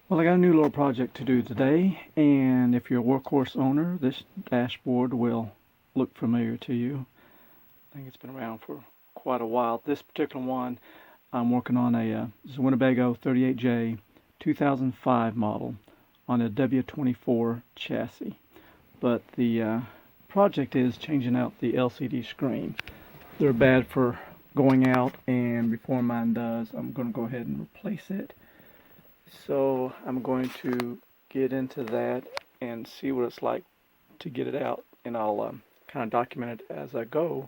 Well, I got a new little project to do today, and if you're a Workhorse owner, this dashboard will look familiar to you. I think it's been around for quite a while. This particular one, I'm working on it's a Winnebago 38J 2005 model on a W24 chassis. But the project is changing out the LCD screen. They're bad for going out, and before mine does, I'm going to go ahead and replace it. So I'm going to get into that and see what it's like to get it out, and I'll kind of document it as I go,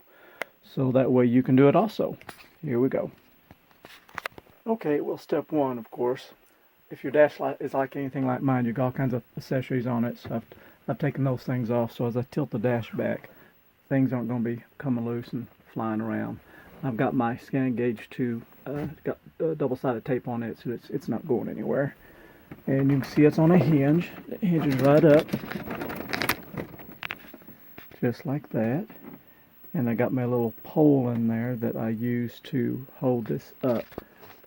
so that way you can do it also. Here we go. Okay, well, step one, of course, if your dash light is like anything like mine, you've got all kinds of accessories on it, so I've taken those things off, so as I tilt the dash back, things aren't going to be coming loose and flying around. I've got my scanning gauge too, got double-sided tape on it, so it's not going anywhere. And you can see it's on a hinge. It hinges right up, just like that. And I got my little pole in there that I use to hold this up.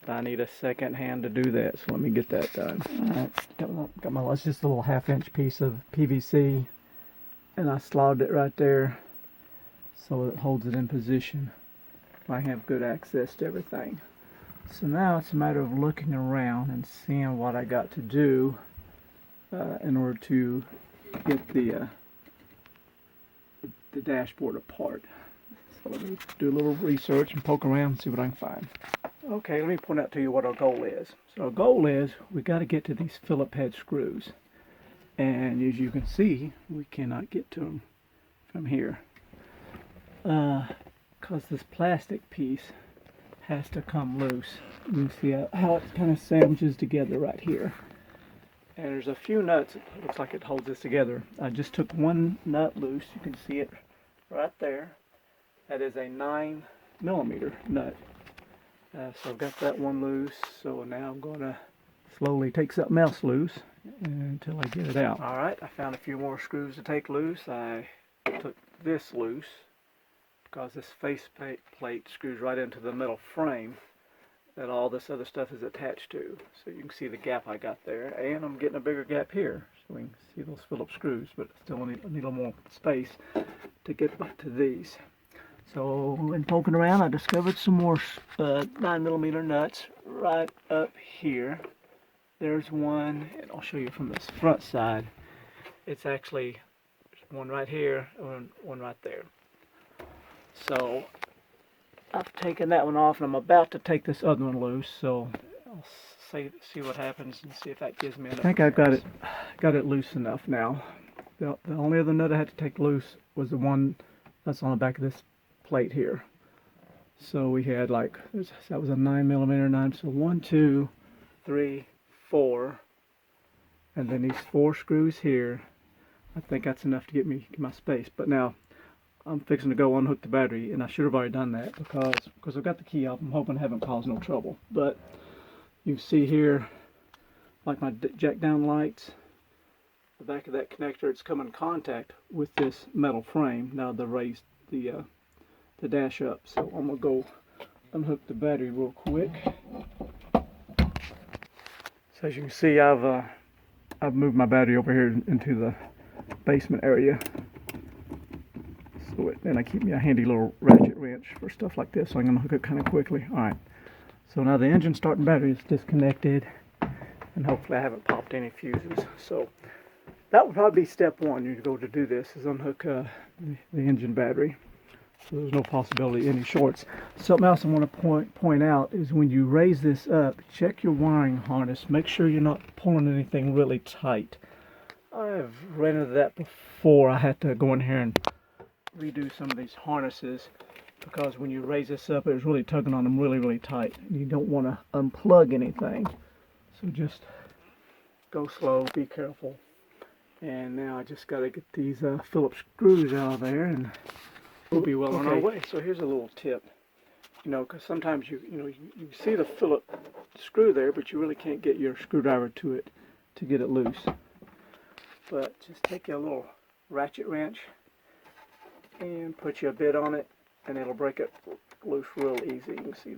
But I need a second hand to do that, so let me get that done. Alright, got my, it's just a little half-inch piece of PVC, and I slotted it right there so it holds it in position. I have good access to everything. So now it's a matter of looking around and seeing what I got to do in order to get the dashboard apart. So let me do a little research and poke around and see what I can find. Okay, let me point out to you what our goal is. So our goal is we got to get to these Phillips head screws, and as you can see, we cannot get to them from here. Because this plastic piece has to come loose. You can see how it kind of sandwiches together right here. And there's a few nuts, it looks like it holds this together. I just took one nut loose, you can see it right there. That is a 9mm nut. So I've got that one loose, so now I'm going to slowly take something else loose until I get it out. Alright, I found a few more screws to take loose. I took this loose, because this face plate screws right into the metal frame that all this other stuff is attached to. So you can see the gap I got there, and I'm getting a bigger gap here, so we can see those Phillips screws, but still need a little more space to get back to these. So in poking around, I discovered some more 9mm nuts right up here. There's one, and I'll show you from this front side. It's actually one right here and one right there. So I've taken that one off, and I'm about to take this other one loose, so I'll see what happens and see if that gives me enough. I think I've got it loose enough now. The only other nut I had to take loose was the one that's on the back of this plate here. So we had like, that was a 9mm knife, so 1, 2, 3, 4, and then these 4 screws here. I think that's enough to get my space. But now I'm fixing to go unhook the battery, and I should have already done that because I've got the key off. I'm hoping I haven't caused no trouble. But you can see here, like my jack down lights, the back of that connector, it's come in contact with this metal frame. Now the raised the dash up. So I'm gonna go unhook the battery real quick. So as you can see, I've moved my battery over here into the basement area. So then I keep me a handy little ratchet wrench for stuff like this, so I'm going to hook it kind of quickly. Alright, so now the engine starting battery is disconnected, and hopefully I haven't popped any fuses. So that would probably be step one. You go to do this is unhook the engine battery, so there's no possibility of any shorts. Something else I want to point out is when you raise this up, check your wiring harness. Make sure you're not pulling anything really tight. I've ran into that before. I had to go in here and redo some of these harnesses, because when you raise this up, it's really tugging on them really tight, and you don't want to unplug anything. So just go slow, be careful. And now I just got to get these Phillips screws out of there, and we'll be well on our way. So here's a little tip, because sometimes you see the Phillips screw there, but you really can't get your screwdriver to it to get it loose. But just take a little ratchet wrench and put you a bit on it, and it'll break it loose real easy. You can see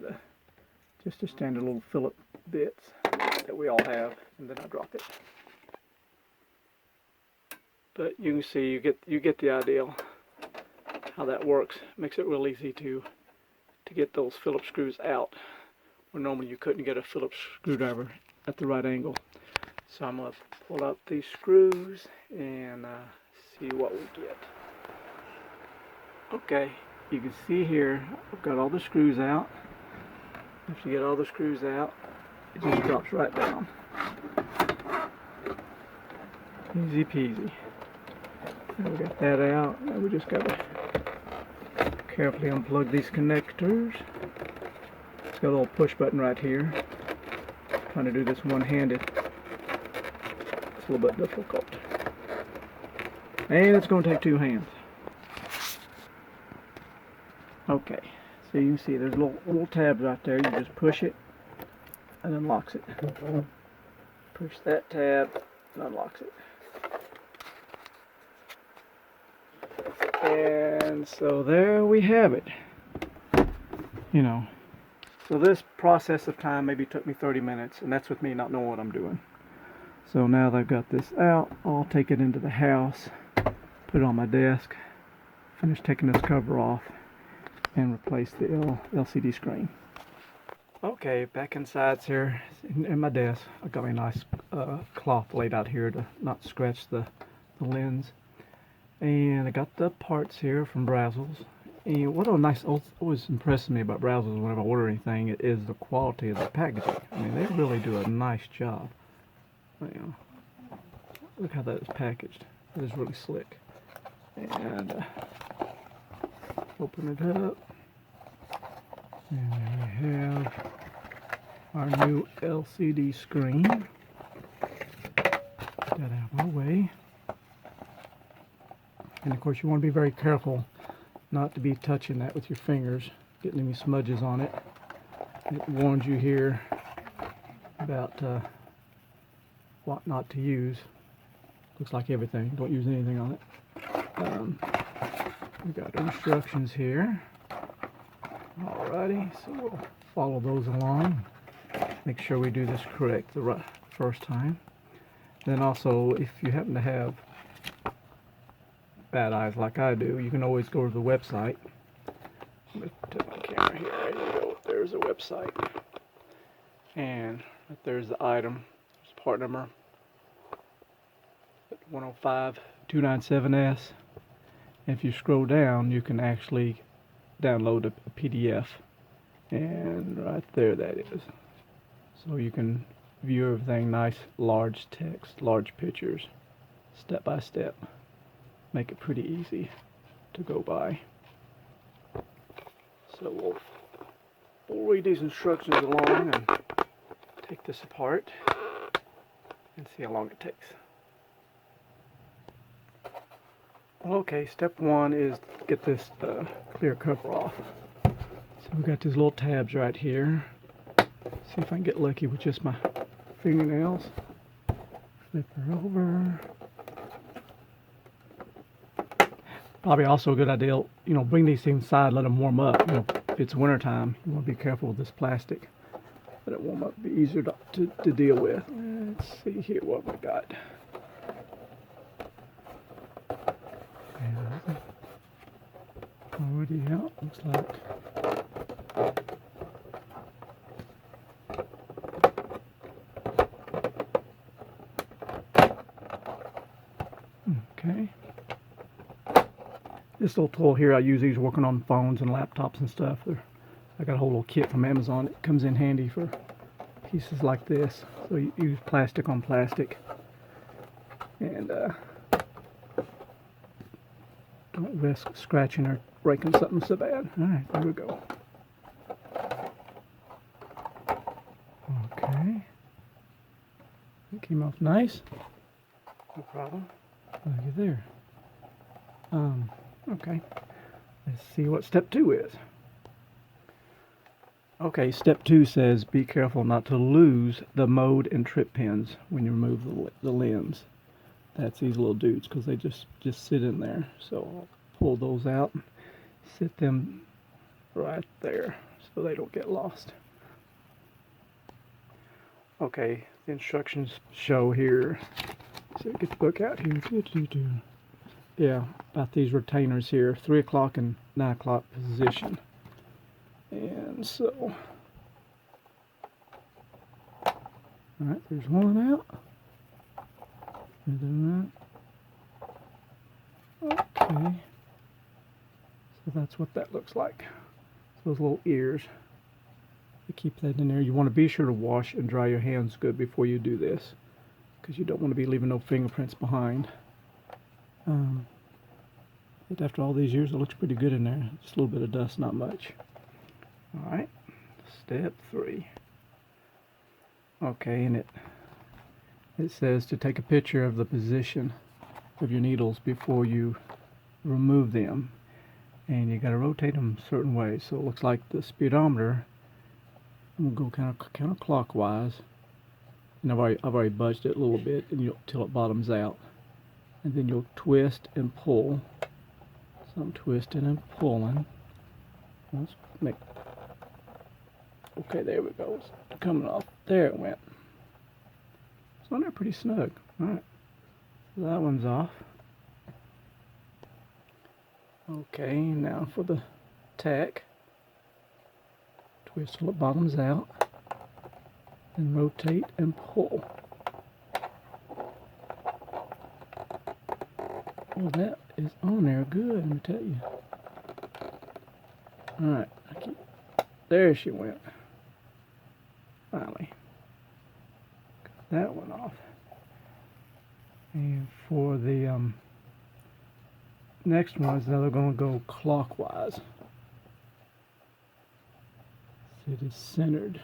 just a standard little Phillips bits that that we all have, and then I drop it. But you can see, you get the idea how that works. Makes it real easy to get those Phillips screws out, where normally you couldn't get a Phillips screwdriver at the right angle. So I'm going to pull out these screws and see what we get. Okay, you can see here I've got all the screws out. After you get all the screws out, it just drops right down. Easy peasy. And we got that out. Now we just got to carefully unplug these connectors. It's got a little push button right here. Trying to do this one-handed. It's a little bit difficult. And it's going to take two hands. Okay, so you can see there's little tabs right there. You just push it and unlocks it. Push that tab and unlocks it. And so there we have it. You know, so this process of time maybe took me 30 minutes, and that's with me not knowing what I'm doing. So now that I've got this out, I'll take it into the house, put it on my desk, finish taking this cover off, and replace the LCD screen. Okay, back inside here in my desk. I got a nice cloth laid out here to not scratch the lens. And I got the parts here from Brazos. And what a nice, always impresses me about Brazos whenever I order anything is the quality of the packaging. I mean, they really do a nice job. You know, look how that is packaged. It is really slick. And open it up. And there we have our new LCD screen. Get that out of our way. And of course you want to be very careful not to be touching that with your fingers, getting any smudges on it. It warns you here about what not to use. Looks like everything. Don't use anything on it. We got instructions here. Alrighty, so we'll follow those along. Make sure we do this correct the first time. Then also, if you happen to have bad eyes like I do, you can always go to the website. I'm going to take my camera here. There you go. There's a website. And right there's the item. There's the part number 105297S. And if you scroll down, you can actually download a PDF. And right there that is. So you can view everything nice, large text, large pictures, step by step. Make it pretty easy to go by. So we'll read these instructions along and take this apart and see how long it takes. Okay, step one is get this clear cover off. So we've got these little tabs right here. See if I can get lucky with just my fingernails. Flip her over. Probably also a good idea, you know, bring these things inside, let them warm up. You know, if it's wintertime, you want to be careful with this plastic. Let it warm up, be easier to deal with. Let's see here what we got. Already out, looks like. Okay. This little tool here, I use these working on phones and laptops and stuff. I got a whole little kit from Amazon. It comes in handy for pieces like this. So you use plastic on plastic. And don't risk scratching or breaking something so bad. Alright, there we go. Okay. It came off nice. No problem. Look at there. Okay. Let's see what step 2 is. Okay, step 2 says be careful not to lose the mode and trip pins when you remove the lens. That's these little dudes because they just sit in there. So I'll pull those out, sit them right there so they don't get lost. Okay, the instructions show here. So get the book out here. Yeah, about these retainers here, 3 o'clock and 9 o'clock position. And so, alright, there's one out. Okay, so that's what that looks like. Those little ears. To keep that in there, you want to be sure to wash and dry your hands good before you do this, because you don't want to be leaving no fingerprints behind. But after all these years, it looks pretty good in there. Just a little bit of dust, not much. Alright, step 3. Okay, and it says to take a picture of the position of your needles before you remove them. And you got to rotate them a certain way. So it looks like the speedometer will go counterclockwise. And I've already budged it a little bit until it bottoms out. And then you'll twist and pull. So I'm twisting and pulling. Let's make. Okay, there we go. It's coming off. There it went. It's on there pretty snug. Alright. So that one's off. Okay, now for the tack. Twist till it bottoms out. And rotate and pull. Well, that is on there good, let me tell you. Alright, there she went. Finally. Got that one off. And for the next one is now they're going to go clockwise. So it is centered.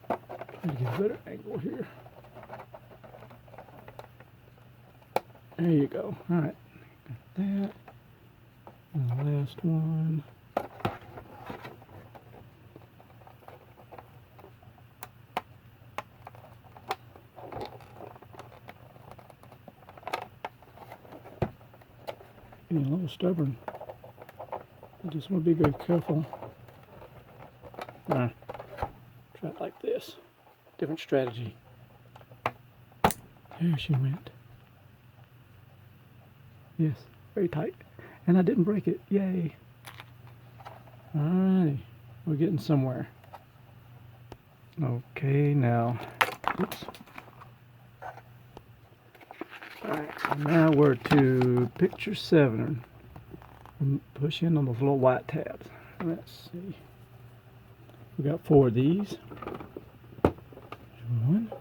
Try to get a better angle here. There you go. Alright. Got that. And the last one. Getting a little stubborn. I just want to be very careful. Try it like this. Different strategy. There she went. Yes, very tight. And I didn't break it. Yay. Alrighty. We're getting somewhere. Okay, now. Oops. Alright, so now we're to picture 7. Push in on those little white tabs. Let's see. We got 4 of these. There's 1.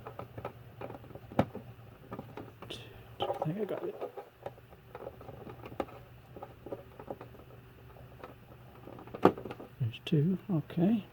2. I think I got it. There's 2. Okay.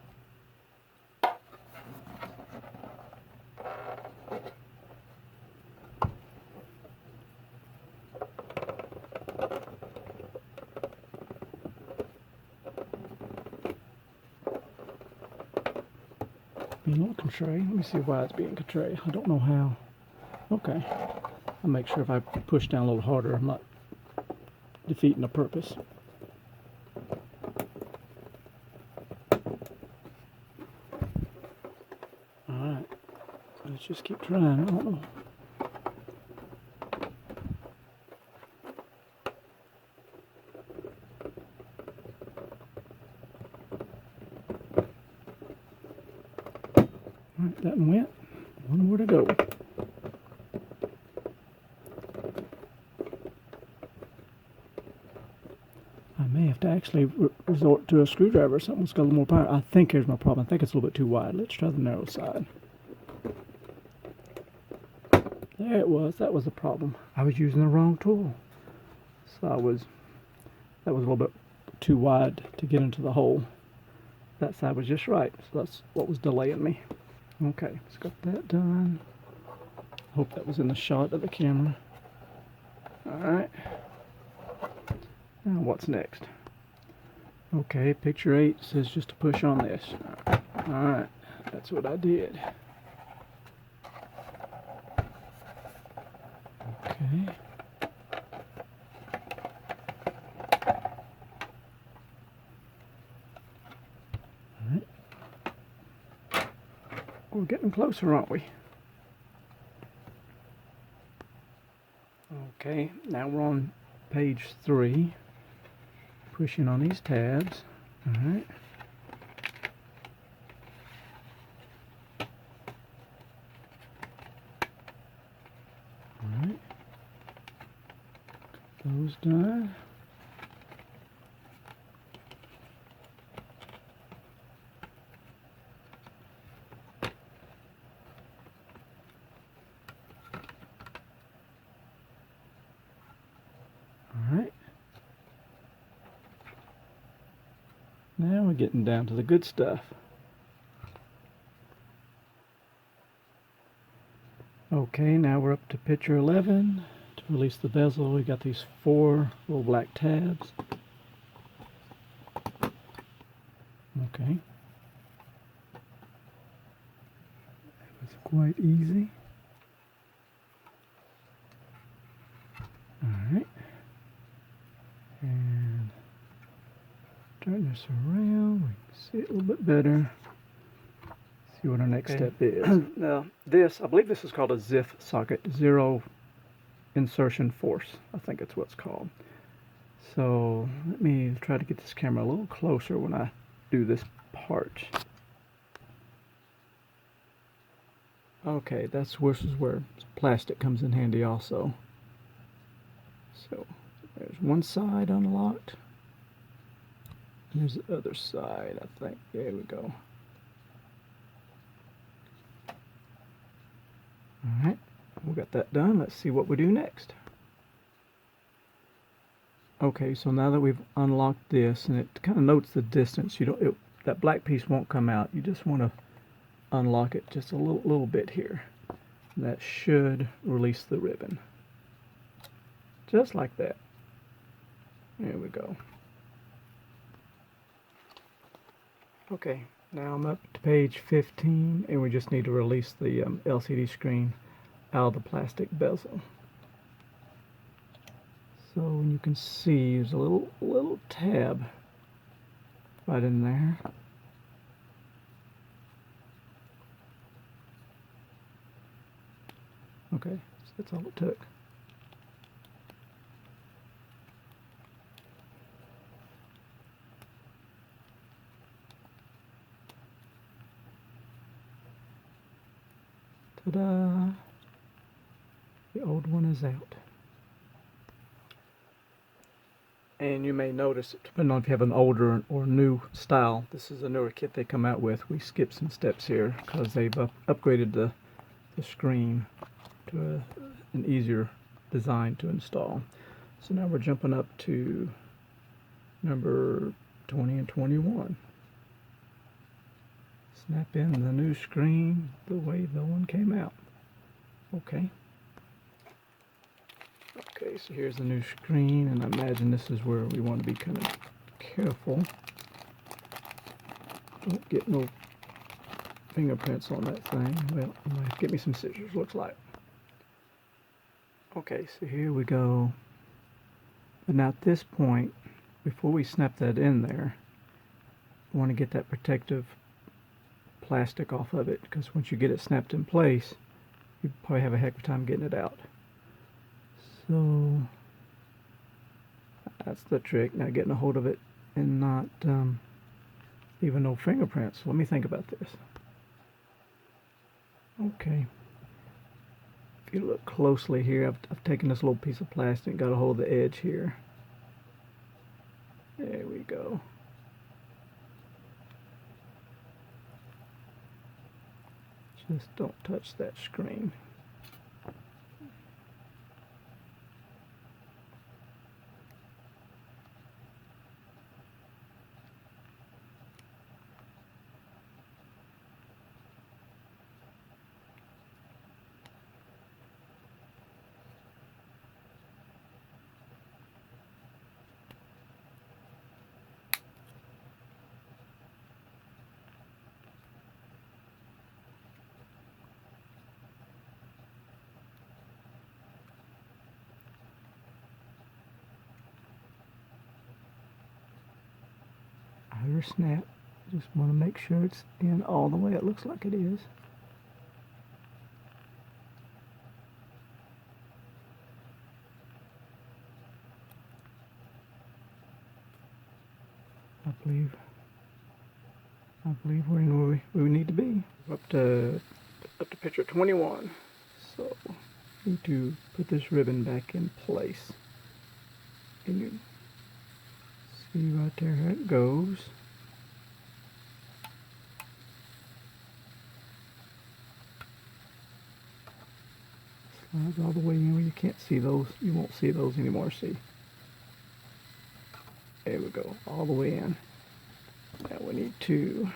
Being a little contrary. Let me see why it's being contrary. I don't know how. Okay. I'll make sure if I push down a little harder, I'm not defeating the purpose. Alright. Let's just keep trying. I don't know. Alright, that one went. One more to go. I may have to actually resort to a screwdriver or something that's got a little more power. I think here's my problem. I think it's a little bit too wide. Let's try the narrow side. There it was. That was the problem. I was using the wrong tool. So that was a little bit too wide to get into the hole. That side was just right. So that's what was delaying me. Okay, let's got that done. Hope that was in the shot of the camera. Alright. Now what's next? Okay, picture 8 says just to push on this. Alright, that's what I did. Okay. We're getting closer, aren't we? Okay, now we're on page 3. Pushing on these tabs. Alright. Alright. Those done. Alright. Now we're getting down to the good stuff. Okay, now we're up to picture 11. To release the bezel, we got these 4 little black tabs. Okay. That was quite easy. Alright. And turn this around, we can see it a little bit better. See what our next step is. Now, I believe this is called a ZIF socket, zero insertion force. I think it's what it's called. So let me try to get this camera a little closer when I do this part. Okay, this is where plastic comes in handy also. So there's one side unlocked. And there's the other side, I think. There we go. Alright, we got that done. Let's see what we do next. Okay, so now that we've unlocked this, and it kind of notes the distance, that black piece won't come out. You just want to unlock it just a little bit here. That should release the ribbon. Just like that. There we go. Okay, now I'm up to page 15, and we just need to release the LCD screen out of the plastic bezel. So you can see there's a little tab right in there. Okay, so that's all it took. Ta-da! The old one is out. And you may notice, depending on if you have an older or new style, this is a newer kit they come out with. We skipped some steps here because they've upgraded the screen to an easier design to install. So now we're jumping up to number 20 and 21. Snap in the new screen the way the one came out. Okay. Okay, so here's the new screen, and I imagine this is where we want to be kind of careful. Don't get no fingerprints on that thing. Well, I'm going to have to get me some scissors, looks like. Okay, so here we go. But now at this point, before we snap that in there, we want to get that protective plastic off of it, because once you get it snapped in place, you probably have a heck of a time getting it out. So that's the trick. Now getting a hold of it and not leaving no fingerprints. Let me think about this. Okay. If you look closely here, I've taken this little piece of plastic and got a hold of the edge here. There we go. Just don't touch that screen. Outer snap. Just want to make sure it's in all the way it looks like it is. I believe we're in where we need to be. Up to picture 21. So need to put this ribbon back in place. And you see right there how it goes. Slides all the way in where you can't see those. You won't see those anymore. See? There we go. All the way in. Now we need to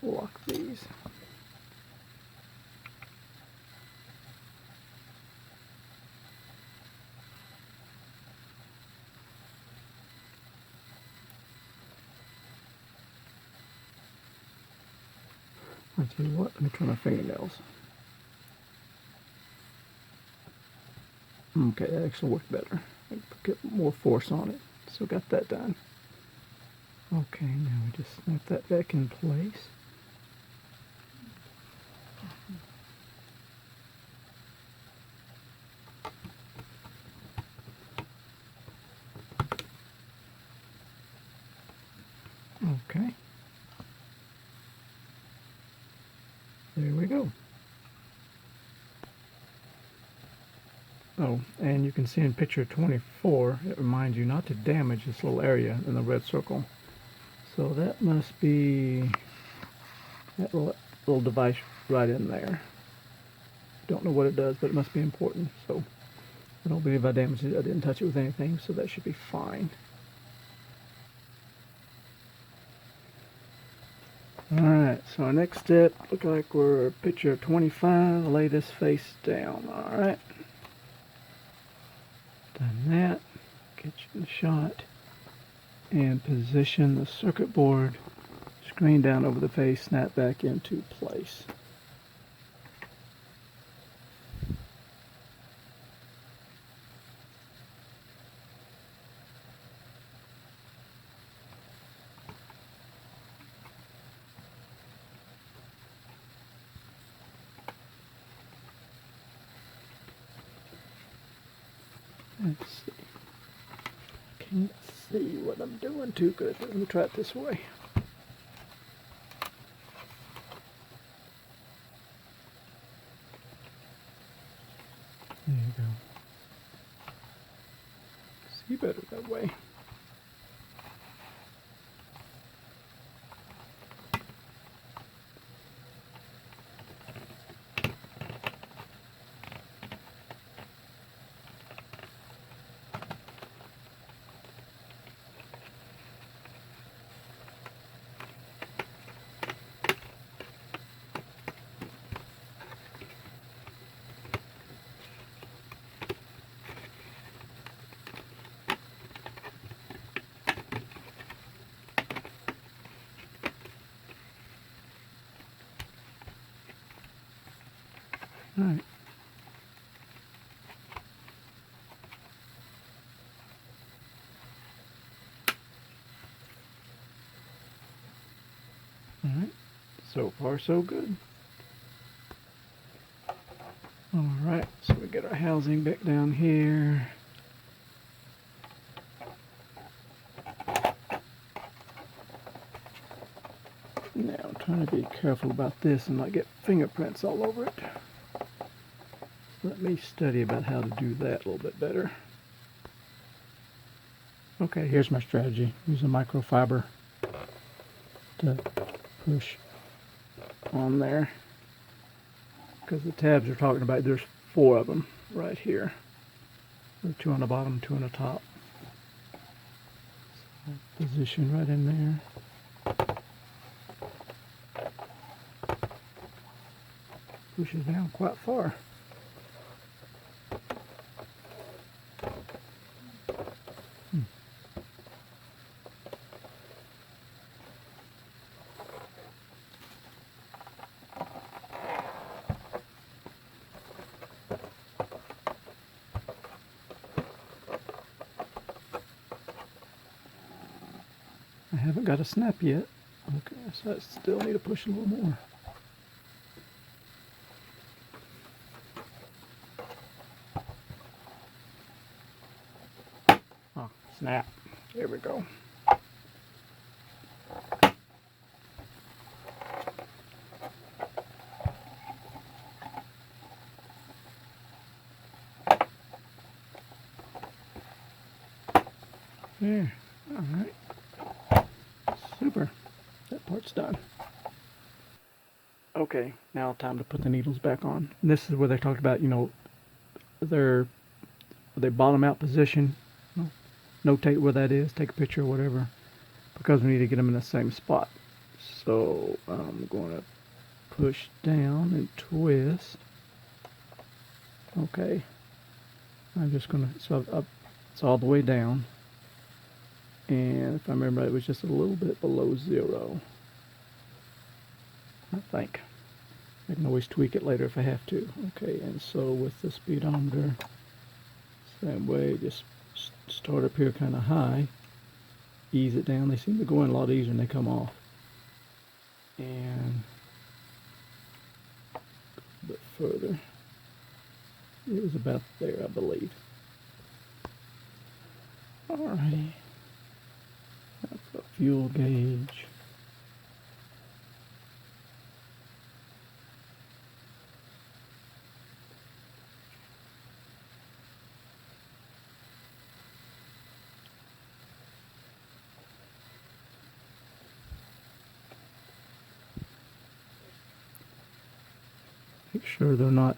lock these. I'll tell you what, let me try my fingernails. Okay, that actually worked better. I get more force on it. So got that done. Okay, now we just snap that back in place. Okay. There we go. Oh, and you can see in picture 24, it reminds you not to damage this little area in the red circle. So that must be that little device right in there. Don't know what it does, but it must be important. So I don't believe I damaged it. I didn't touch it with anything, so that should be fine. Alright, so our next step, look like we're picture 25, lay this face down. Alright. Done that. Get you the shot. And position the circuit board screen down over the face, snap back into place. Let's see. Can't see what I'm doing too good. Let me try it this way. There you go. See better that way. All right. All right. So far, so good. All right. So we get our housing back down here. Now I'm trying to be careful about this and not get fingerprints all over it. Let me study about how to do that a little bit better. Okay, here's my strategy. Use a microfiber to push on there. Because the tabs you're talking about, there's 4 of them right here. There are 2 on the bottom, 2 on the top. So position right in there. Pushes down quite far. I haven't got a snap yet. Okay, so I still need to push a little more. Oh, snap. There we go. There. Alright. Super. That part's done. Okay, now time to put the needles back on. And this is where they talked about, you know, their bottom out position. Notate where that is, take a picture or whatever, because we need to get them in the same spot. So I'm going to push down and twist. Okay. I'm just going to, so it's all the way down. And if I remember right, it was just a little bit below 0. I think. I can always tweak it later if I have to. Okay, and so with the speedometer, same way, just start up here kind of high, ease it down. They seem to go in a lot easier when they come off. And a bit further. It was about there, I believe. Alrighty. That's the fuel gauge. Make sure they're not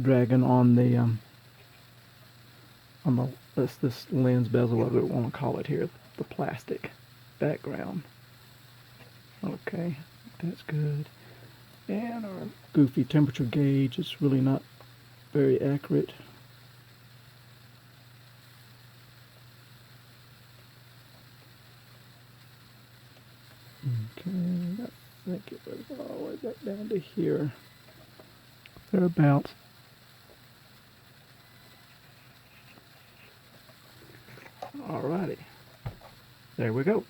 dragging on the this lens bezel, whatever we want to call it here, the plastic background. Okay, that's good. And our goofy temperature gauge is really not very accurate. Okay, I think it was all the way back down to here. Thereabouts. Alrighty. There we go.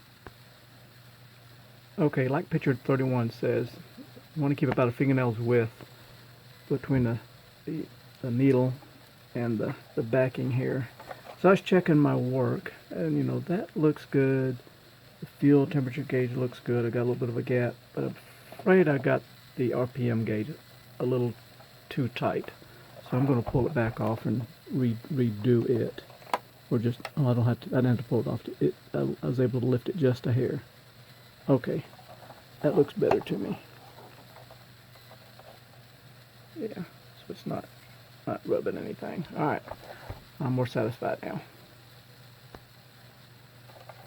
Okay, like picture 31 says, you want to keep about a fingernail's width between the needle and the backing here. So I was checking my work, and you know, that looks good. The fuel temperature gauge looks good. I got a little bit of a gap, but I'm afraid I got the RPM gauge a little too tight. So I'm going to pull it back off and redo it. Or just, oh, I didn't have to pull it off. I was able to lift it just a hair. Okay, that looks better to me. Yeah, so it's not rubbing anything. Alright, I'm more satisfied now.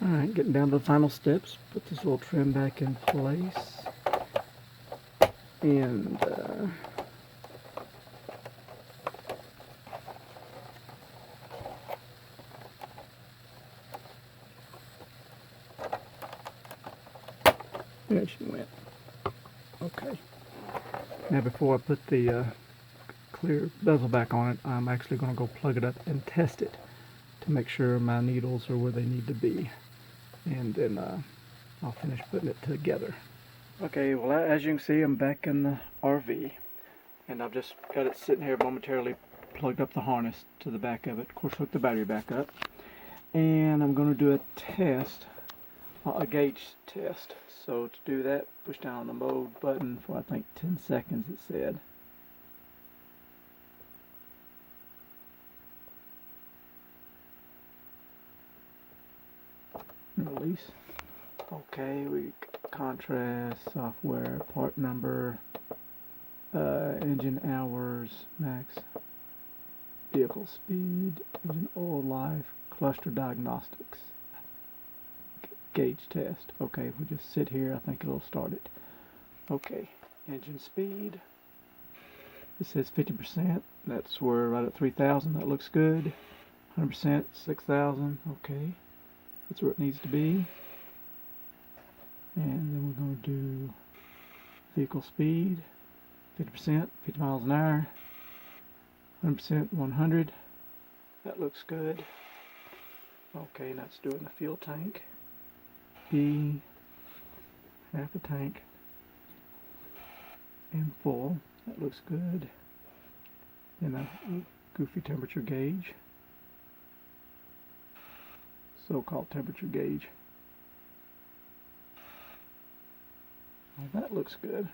Alright, getting down to the final steps. Put this little trim back in place. And there she went. Okay. Now before I put the clear bezel back on it, I'm actually going to go plug it up and test it to make sure my needles are where they need to be. And then I'll finish putting it together. Okay, well, as you can see, I'm back in the RV. And I've just got it sitting here momentarily, plugged up the harness to the back of it. Of course, hook the battery back up. And I'm going to do a test, a gauge test. So to do that, push down on the mode button for I think 10 seconds it said. Release. Okay, we contrast, software, part number, engine hours, max, vehicle speed, engine oil life, cluster diagnostics. Gauge test. Okay, we just sit here. I think it'll start it. Okay, engine speed. It says 50%. That's where right at 3,000. That looks good. 100%, 6,000. Okay, that's where it needs to be. And then we're going to do vehicle speed. 50%, 50 miles an hour. 100%, 100. That looks good. Okay, that's doing the fuel tank. B, half a tank, and full. That looks good. Then a goofy temperature gauge, so-called temperature gauge. Well, that looks good.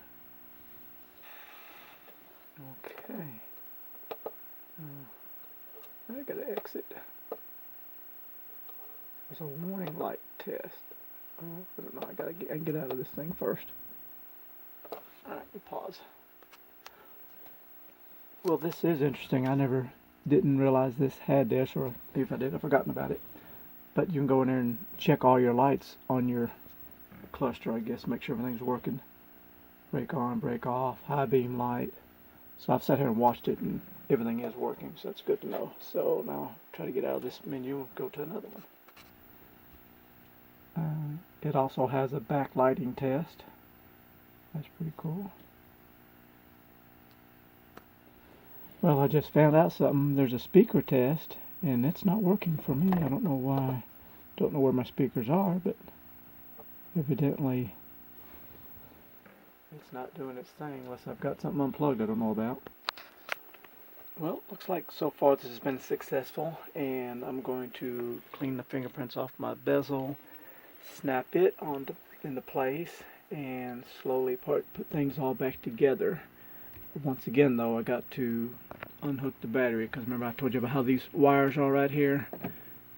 Okay. I gotta exit. There's a warning light test. I don't know, I can get out of this thing first. Alright, we pause. Well, this is interesting. I didn't realize this had this, or if I did, I've forgotten about it. But you can go in there and check all your lights on your cluster, I guess, make sure everything's working. Brake on, brake off, high beam light. So I've sat here and watched it, and everything is working, so that's good to know. So now try to get out of this menu and go to another one. It also has a backlighting test. That's pretty cool. Well, I just found out something. There's a speaker test, and it's not working for me. I don't know why. Don't know where my speakers are, but evidently it's not doing its thing unless I've got something unplugged I don't know about. Well, looks like so far this has been successful, and I'm going to clean the fingerprints off my bezel, snap it into place, and slowly put things all back together. Once again, though, I got to unhook the battery, because remember I told you about how these wires are right here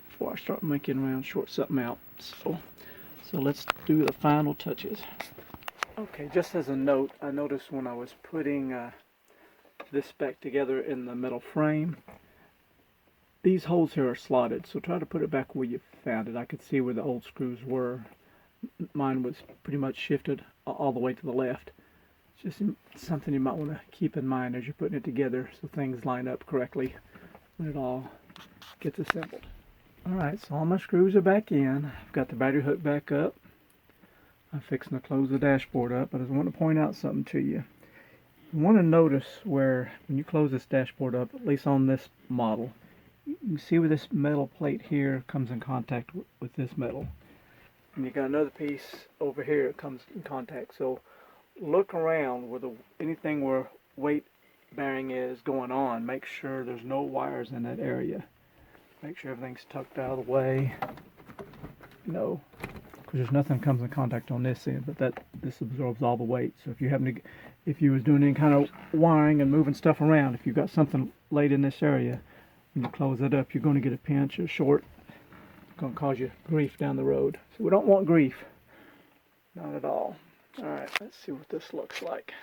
before I start making around, short something out. So let's do the final touches. Okay, just as a note, I noticed when I was putting this back together in the metal frame, these holes here are slotted, so try to put it back where you found it. I could see where the old screws were. Mine was pretty much shifted all the way to the left. It's just something you might want to keep in mind as you're putting it together, so things line up correctly when it all gets assembled. Alright, so all my screws are back in. I've got the battery hooked back up. I'm fixing to close the dashboard up, but I just want to point out something to you. You want to notice where, when you close this dashboard up, at least on this model, you can see where this metal plate here comes in contact with this metal. And you got another piece over here that comes in contact. So look around where anything where weight bearing is going on. Make sure there's no wires in that area. Make sure everything's tucked out of the way. Because there's nothing comes in contact on this end, but this absorbs all the weight. So if you was doing any kind of wiring and moving stuff around, if you've got something laid in this area, when you close it up, you're going to get a pinch or short. It's going to cause you grief down the road. So we don't want grief. Not at all. Alright, let's see what this looks like.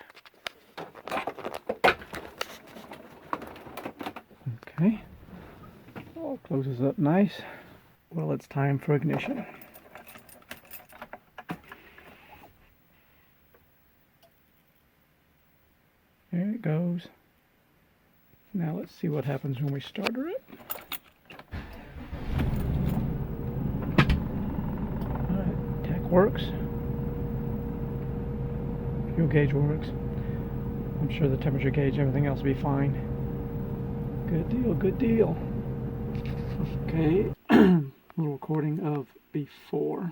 Okay. All closes up nice. Well, it's time for ignition. There it goes. Now let's see what happens when we start her up. Alright, tach works. Fuel gauge works. I'm sure the temperature gauge, everything else will be fine. Good deal, good deal. Okay, little recording of before.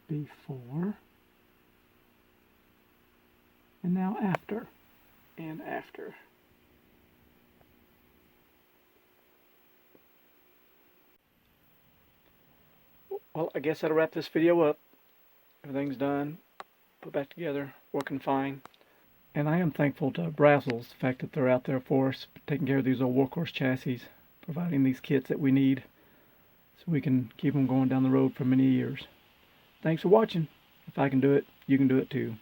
Before. And now after. And after. Well, I guess that'll wrap this video up. Everything's done, put back together, working fine. And I am thankful to Brazos, the fact that they're out there for us, taking care of these old workhorse chassis, providing these kits that we need so we can keep them going down the road for many years. Thanks for watching. If I can do it, you can do it too.